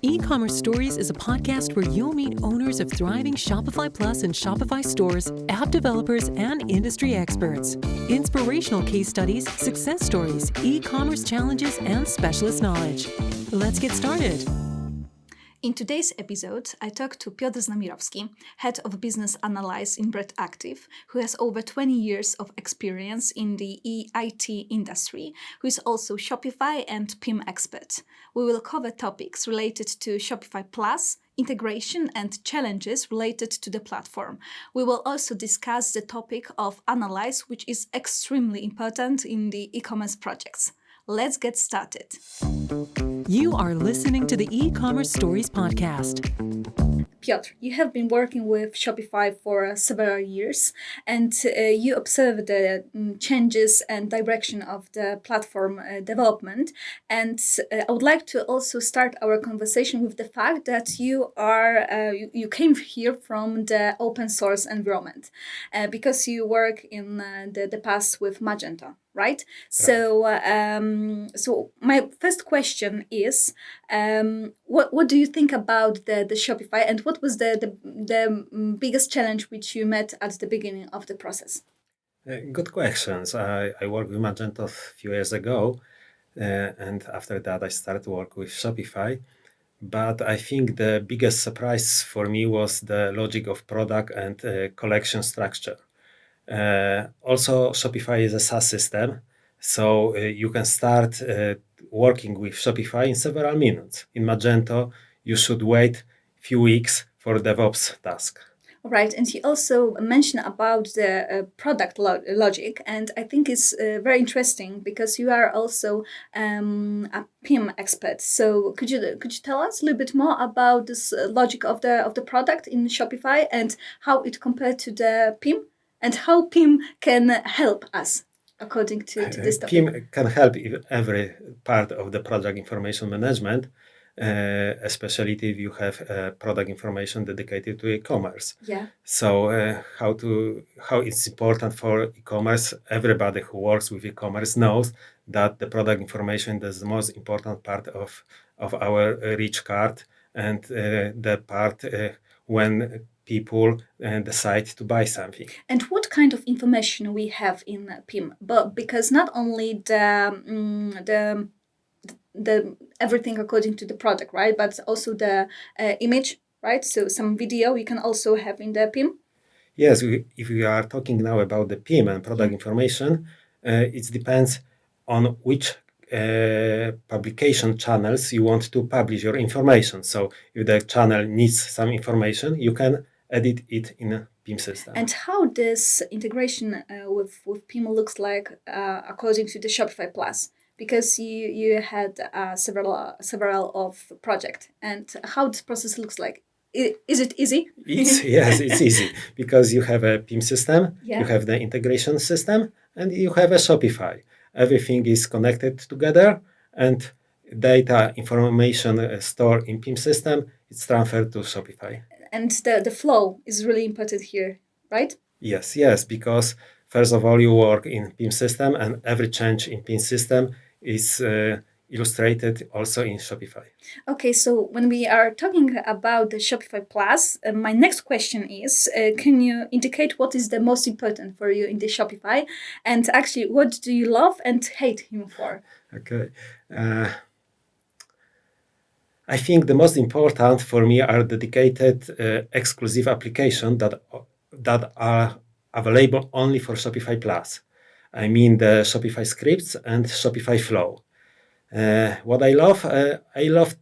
E-commerce Stories is a podcast where you'll meet owners of thriving Shopify Plus and Shopify stores, app developers, and industry experts. Inspirational case studies, success stories, e-commerce challenges, and specialist knowledge. Let's get started. In today's episode, I talked to Piotr Znamirowski, Head of Business Analysis in Bread Active, who has over 20 years of experience in the EIT industry, who is also Shopify and PIM expert. We will cover topics related to Shopify Plus, integration and challenges related to the platform. We will also discuss the topic of analyze, which is extremely important in the e-commerce projects. Let's get started. You are listening to the E-commerce Stories podcast. Piotr, you have been working with Shopify for several years, and you observe the changes and direction of the platform development. And I would like to also start our conversation with the fact that you came here from the open source environment because you work in the past with Magento. Right? So my first question is, what do you think about the Shopify, and what was the biggest challenge which you met at the beginning of the process? Good questions. I worked with Magento a few years ago, and after that I started to work with Shopify. But I think the biggest surprise for me was the logic of product and collection structure. Also, Shopify is a SaaS system, so you can start working with Shopify in several minutes. In Magento, you should wait a few weeks for DevOps task. All right, and you also mentioned about the product logic, and I think it's very interesting because you are also a PIM expert. So could you tell us a little bit more about this logic of the product in Shopify and how it compared to the PIM? And how PIM can help us, according to this topic? PIM can help every part of the product information management, especially if you have product information dedicated to e-commerce. Yeah. So how it's important for e-commerce. Everybody who works with e-commerce knows that the product information is the most important part of our rich cart, and the part when people decide to buy something. And what kind of information we have in PIM? But because not only the everything according to the product, right? But also the image, right? So some video you can also have in the PIM. Yes, if we are talking now about the PIM and product information, it depends on which publication channels you want to publish your information. So if the channel needs some information, you can edit it in a PIM system. And how this integration with PIM looks like according to the Shopify Plus? Because you had several of project, and how this process looks like. Is it easy? Yes, it's easy because you have a PIM system, Yeah. You have the integration system, and you have a Shopify. Everything is connected together, and data information stored in PIM system is transferred to Shopify. And the flow is really important here, right? Yes, because first of all, you work in PIM system, and every change in PIM system is illustrated also in Shopify. Okay, so when we are talking about the Shopify Plus, my next question is, can you indicate what is the most important for you in the Shopify? And actually, what do you love and hate him for? Okay. I think the most important for me are dedicated exclusive applications that are available only for Shopify Plus. I mean the Shopify scripts and Shopify Flow. What I love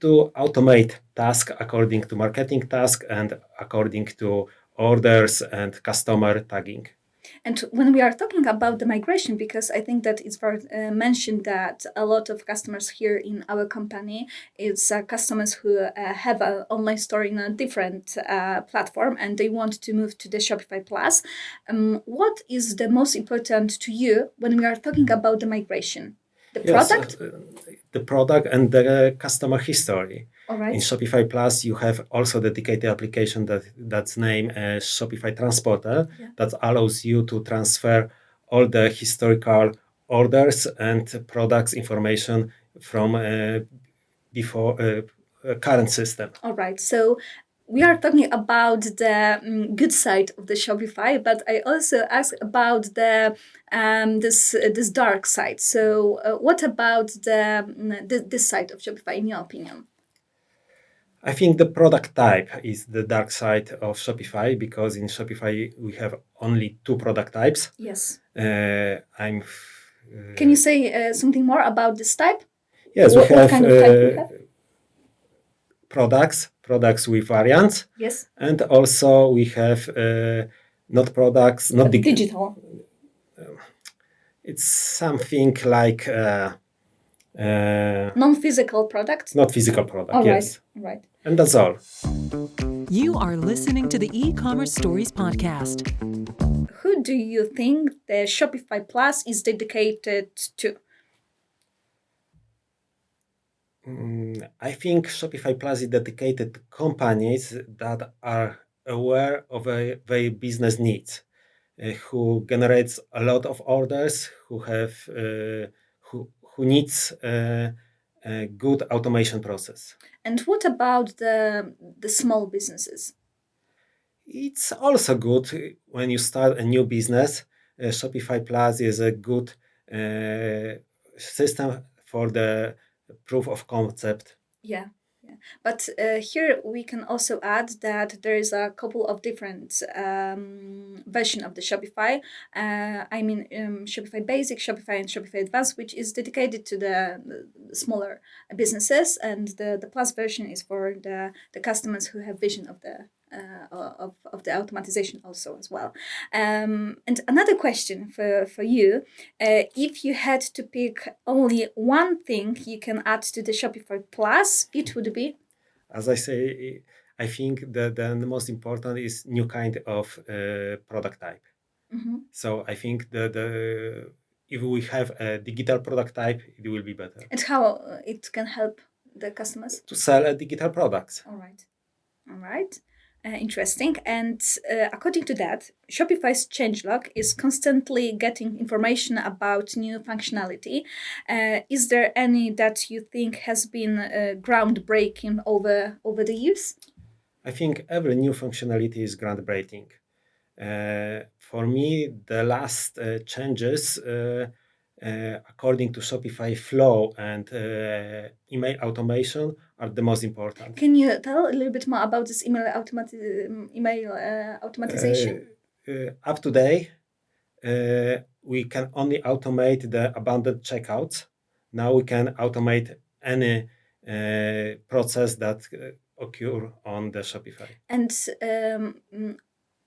to automate tasks according to marketing tasks and according to orders and customer tagging. And when we are talking about the migration, because I think that it's worth mentioned that a lot of customers here in our company is customers who have an online store in a different platform and they want to move to the Shopify Plus. What is the most important to you when we are talking about the migration? The product? The product and the customer history. All right. In Shopify Plus, you have also dedicated application that's named Shopify Transporter that allows you to transfer all the historical orders and products information from before current system. All right. So we are talking about the good side of the Shopify, but I also ask about the this dark side. So what about this side of Shopify, in your opinion? I think the product type is the dark side of Shopify, because in Shopify we have only two product types. Yes. Can you say something more about this type? Yes, what kind of type we have? Products with variants. Yes. And also we have not products, not digital. It's something like non-physical products. Not physical product. All yes. Right. And that's all. You are listening to the E-commerce Stories podcast. Who do you think the Shopify Plus is dedicated to? I think Shopify Plus is dedicated to companies that are aware of their business needs, who generates a lot of orders, who have who needs a good automation process. And what about the small businesses? It's also good when you start a new business. Shopify Plus is a good system for the proof of concept. Yeah. But here we can also add that there is a couple of different version of the Shopify. Shopify Basic, Shopify, and Shopify Advanced, which is dedicated to the smaller businesses, and the Plus version is for the customers who have vision of the automatization also as well. And another question for you, if you had to pick only one thing you can add to the Shopify Plus, it would be? As I say, I think the most important is new kind of product type. Mm-hmm. So I think the if we have a digital product type, it will be better. And how it can help the customers? To sell digital products. All right. Interesting. And according to that, Shopify's changelog is constantly getting information about new functionality. Is there any that you think has been groundbreaking over the years? I think every new functionality is groundbreaking. For me, the last changes, according to Shopify Flow and email automation, are the most important. Can you tell a little bit more about this email automatization? Up to date, we can only automate the abandoned checkouts. Now we can automate any process that occur on the Shopify. And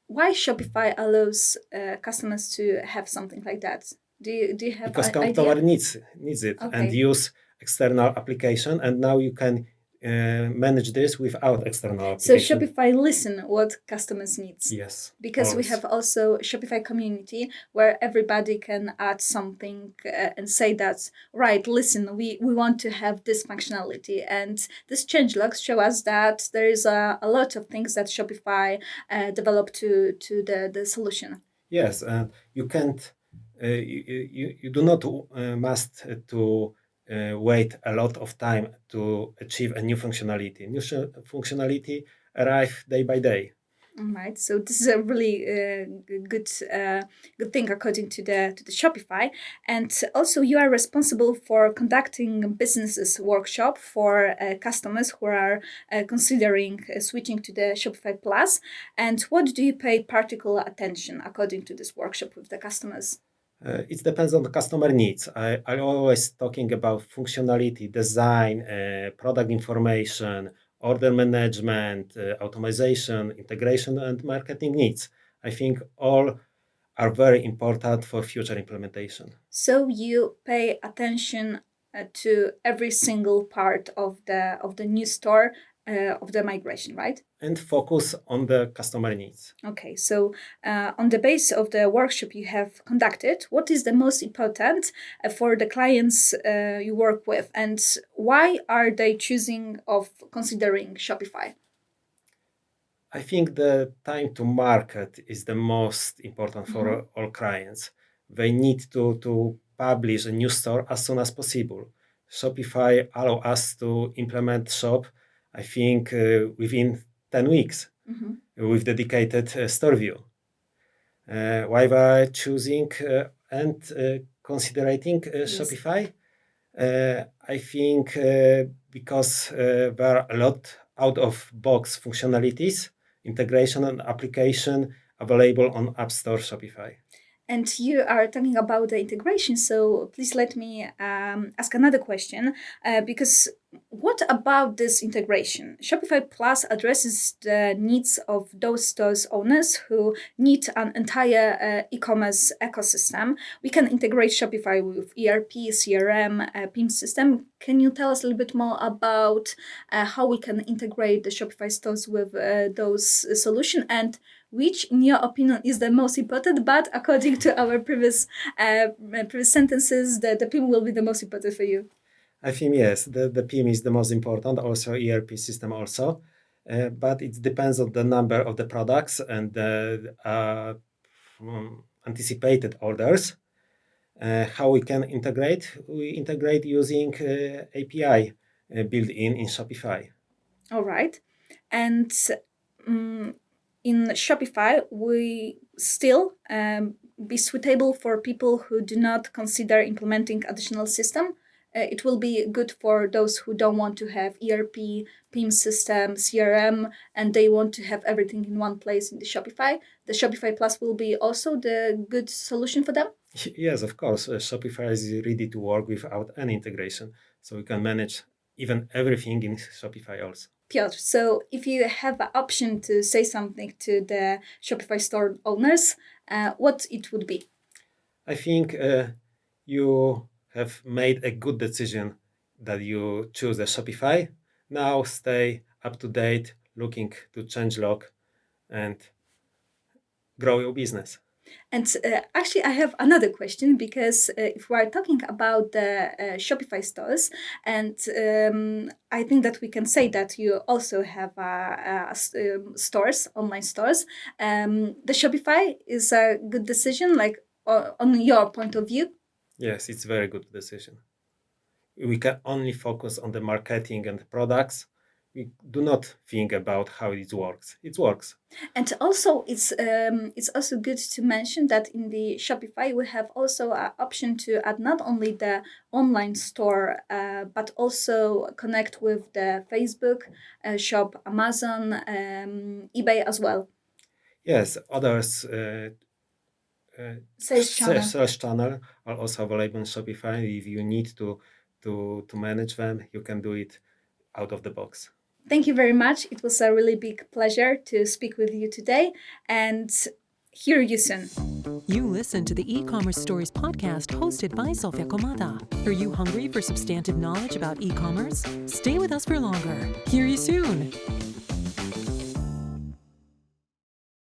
why Shopify allows customers to have something like that? Do you have because an customer idea? needs it and use external application, and now you can manage this without external application. So Shopify listen what customers needs. Yes. Because always. We have also Shopify community where everybody can add something and say that, right, listen, we want to have this functionality. And this changelogs show us that there is a lot of things that Shopify developed to the solution. Yes, and you can't, you do not must to wait a lot of time to achieve a new functionality. New functionality arrive day by day. All right, so this is a really good thing according to the Shopify, and also you are responsible for conducting businesses workshop for customers who are considering switching to the Shopify Plus. And what do you pay particular attention according to this workshop with the customers? It depends on the customer needs. I'm always talking about functionality, design, product information, order management, automation, integration, and marketing needs. I think all are very important for future implementation. So you pay attention to every single part of the new store of the migration, right? And focus on the customer needs. Okay, so on the base of the workshop you have conducted, what is the most important for the clients you work with, and why are they choosing of considering Shopify? I think the time to market is the most important for all clients. They need to publish a new store as soon as possible. Shopify allow us to implement shop, I think, within 10 weeks with dedicated store view. Why were choosing and considering Shopify? I think because there are a lot out-of-box functionalities, integration and application available on App Store Shopify. And you are talking about the integration, so please let me ask another question. Because what about this integration? Shopify Plus addresses the needs of those stores owners who need an entire e-commerce ecosystem. We can integrate Shopify with ERP, CRM, PIM system. Can you tell us a little bit more about how we can integrate the Shopify stores with those solutions, and which, in your opinion, is the most important? But according to our previous sentences, the PIM will be the most important for you. I think yes, the PIM is the most important, also ERP system also, but it depends on the number of the products and the anticipated orders. How we can integrate? We integrate using API built in Shopify. All right. And in Shopify, we still be suitable for people who do not consider implementing additional system. It will be good for those who don't want to have ERP, PIM system, CRM, and they want to have everything in one place in the Shopify. The Shopify Plus will be also the good solution for them. Yes, of course. Shopify is ready to work without any integration, so we can manage even everything in Shopify also. Piotr, so if you have an option to say something to the Shopify store owners, what it would be? I think you have made a good decision that you choose a Shopify. Now stay up to date, looking to changelog and grow your business. And actually, I have another question, because if we are talking about the Shopify stores, and I think that we can say that you also have stores, online stores. The Shopify is a good decision, like on your point of view. Yes, it's a very good decision. We can only focus on the marketing and the products. We do not think about how it works. It works. And also, it's also good to mention that in the Shopify we have also an option to add not only the online store, but also connect with the Facebook shop, Amazon, eBay as well. Yes, others sales channel are also available in Shopify. If you need to manage them, you can do it out of the box. Thank you very much. It was a really big pleasure to speak with you today, and hear you soon. You listen to the E-commerce Stories podcast hosted by Zofia Komada. Are you hungry for substantive knowledge about e-commerce? Stay with us for longer. Hear you soon.